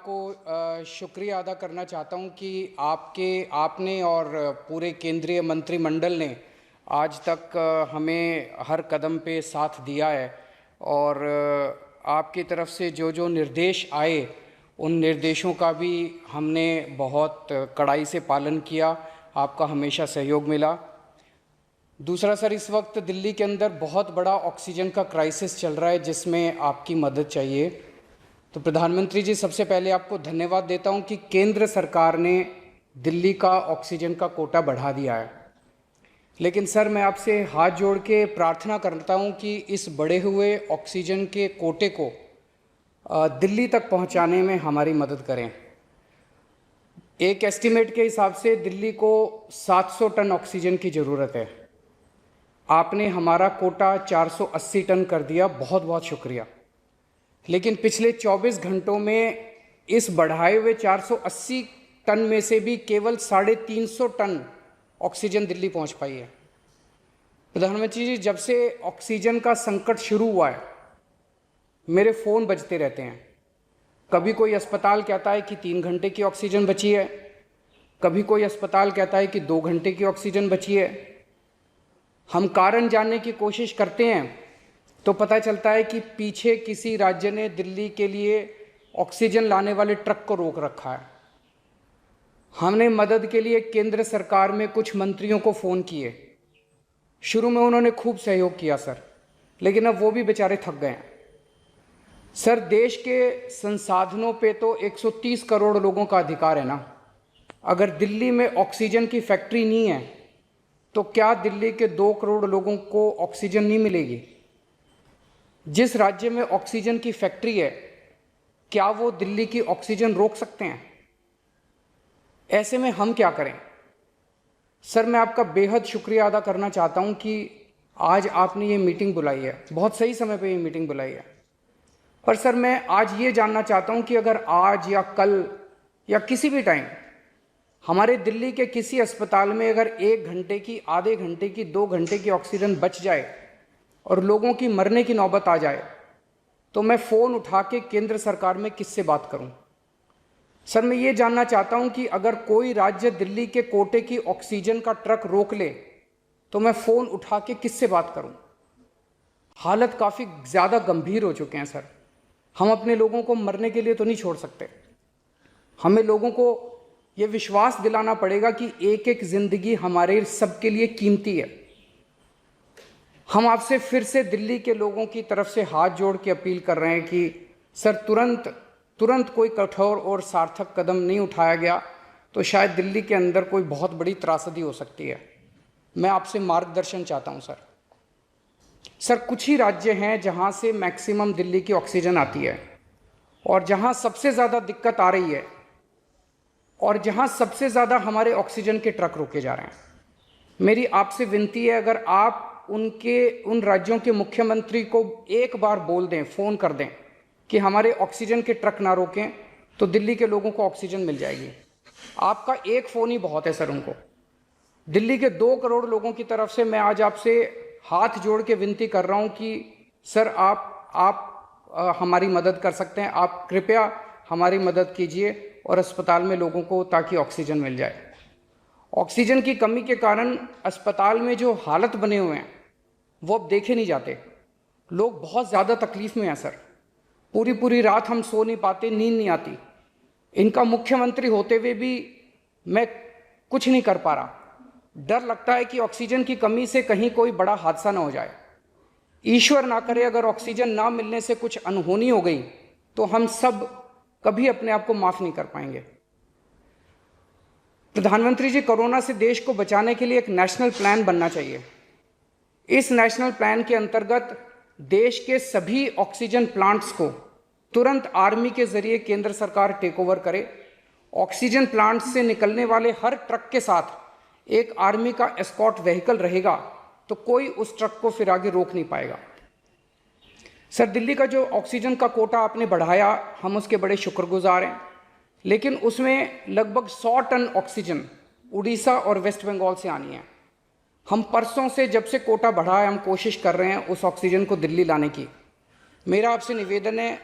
आपको शुक्रिया अदा करना चाहता हूं कि आपने और पूरे केंद्रीय मंत्रिमंडल ने आज तक हमें हर कदम पे साथ दिया है और आपकी तरफ से जो जो निर्देश आए उन निर्देशों का भी हमने बहुत कड़ाई से पालन किया। आपका हमेशा सहयोग मिला। दूसरा सर, इस वक्त दिल्ली के अंदर बहुत बड़ा ऑक्सीजन का क्राइसिस चल रहा है जिसमें आपकी मदद चाहिए। तो प्रधानमंत्री जी, सबसे पहले आपको धन्यवाद देता हूं कि केंद्र सरकार ने दिल्ली का ऑक्सीजन का कोटा बढ़ा दिया है। लेकिन सर, मैं आपसे हाथ जोड़ के प्रार्थना करता हूं कि इस बढ़े हुए ऑक्सीजन के कोटे को दिल्ली तक पहुंचाने में हमारी मदद करें। एक एस्टीमेट के हिसाब से दिल्ली को 700 टन ऑक्सीजन की ज़रूरत है। आपने हमारा कोटा 480 टन कर दिया, बहुत बहुत शुक्रिया। लेकिन पिछले 24 घंटों में इस बढ़ाए हुए 480 टन में से भी केवल 350 टन ऑक्सीजन दिल्ली पहुंच पाई है। प्रधानमंत्री जी, जब से ऑक्सीजन का संकट शुरू हुआ है मेरे फ़ोन बजते रहते हैं। कभी कोई अस्पताल कहता है कि 3 घंटे की ऑक्सीजन बची है, कभी कोई अस्पताल कहता है कि 2 घंटे की ऑक्सीजन बची है। हम कारण जानने की कोशिश करते हैं तो पता चलता है कि पीछे किसी राज्य ने दिल्ली के लिए ऑक्सीजन लाने वाले ट्रक को रोक रखा है। हमने मदद के लिए केंद्र सरकार में कुछ मंत्रियों को फ़ोन किए। शुरू में उन्होंने खूब सहयोग किया सर, लेकिन अब वो भी बेचारे थक गए हैं। सर, देश के संसाधनों पे तो 130 करोड़ लोगों का अधिकार है ना। अगर दिल्ली में ऑक्सीजन की फैक्ट्री नहीं है तो क्या दिल्ली के 2 करोड़ लोगों को ऑक्सीजन नहीं मिलेगी? जिस राज्य में ऑक्सीजन की फैक्ट्री है, क्या वो दिल्ली की ऑक्सीजन रोक सकते हैं? ऐसे में हम क्या करें? सर, मैं आपका बेहद शुक्रिया अदा करना चाहता हूं कि आज आपने ये मीटिंग बुलाई है। बहुत सही समय पे ये मीटिंग बुलाई है। पर सर, मैं आज ये जानना चाहता हूं कि अगर आज या कल या किसी भी टाइम हमारे दिल्ली के किसी अस्पताल में अगर 1 घंटे की, आधे घंटे की, 2 घंटे की ऑक्सीजन बच जाए और लोगों की मरने की नौबत आ जाए तो मैं फ़ोन उठा के केंद्र सरकार में किससे बात करूं? सर, मैं ये जानना चाहता हूं कि अगर कोई राज्य दिल्ली के कोटे की ऑक्सीजन का ट्रक रोक ले तो मैं फ़ोन उठा के किससे बात करूं? हालत काफ़ी ज़्यादा गंभीर हो चुके हैं सर। हम अपने लोगों को मरने के लिए तो नहीं छोड़ सकते। हमें लोगों को ये विश्वास दिलाना पड़ेगा कि एक एक ज़िंदगी हमारे सबके लिए कीमती है। हम आपसे फिर से दिल्ली के लोगों की तरफ से हाथ जोड़ के अपील कर रहे हैं कि सर, तुरंत कोई कठोर और सार्थक कदम नहीं उठाया गया तो शायद दिल्ली के अंदर कोई बहुत बड़ी त्रासदी हो सकती है। मैं आपसे मार्गदर्शन चाहता हूं सर। सर, कुछ ही राज्य हैं जहां से मैक्सिमम दिल्ली की ऑक्सीजन आती है और जहां सबसे ज़्यादा दिक्कत आ रही है और जहां सबसे ज़्यादा हमारे ऑक्सीजन के ट्रक रोके जा रहे हैं। मेरी आपसे विनती है, अगर आप उन राज्यों के मुख्यमंत्री को एक बार बोल दें, फ़ोन कर दें कि हमारे ऑक्सीजन के ट्रक ना रोकें तो दिल्ली के लोगों को ऑक्सीजन मिल जाएगी। आपका एक फ़ोन ही बहुत है सर उनको। दिल्ली के 2 करोड़ लोगों की तरफ से मैं आज आपसे हाथ जोड़ के विनती कर रहा हूं कि सर, आप हमारी मदद कर सकते हैं। आप कृपया हमारी मदद कीजिए और अस्पताल में लोगों को ताकि ऑक्सीजन मिल जाए। ऑक्सीजन की कमी के कारण अस्पताल में जो हालत बने हुए हैं वो अब देखे नहीं जाते। लोग बहुत ज़्यादा तकलीफ़ में हैं सर। पूरी रात हम सो नहीं पाते, नींद नहीं आती। इनका मुख्यमंत्री होते हुए भी मैं कुछ नहीं कर पा रहा। डर लगता है कि ऑक्सीजन की कमी से कहीं कोई बड़ा हादसा ना हो जाए। ईश्वर ना करे, अगर ऑक्सीजन ना मिलने से कुछ अनहोनी हो गई तो हम सब कभी अपने आप को माफ़ नहीं कर पाएंगे। प्रधानमंत्री जी, कोरोना से देश को बचाने के लिए एक नेशनल प्लान बनना चाहिए। इस नेशनल प्लान के अंतर्गत देश के सभी ऑक्सीजन प्लांट्स को तुरंत आर्मी के जरिए केंद्र सरकार टेक ओवर करे। ऑक्सीजन प्लांट से निकलने वाले हर ट्रक के साथ एक आर्मी का एस्कॉर्ट व्हीकल रहेगा तो कोई उस ट्रक को फिर आगे रोक नहीं पाएगा। सर, दिल्ली का जो ऑक्सीजन का कोटा आपने बढ़ाया, हम उसके बड़े शुक्रगुजार हैं। लेकिन उसमें लगभग 100 टन ऑक्सीजन उड़ीसा और वेस्ट बंगाल से आनी है। हम परसों से, जब से कोटा बढ़ा है, हम कोशिश कर रहे हैं उस ऑक्सीजन को दिल्ली लाने की। मेरा आपसे निवेदन है,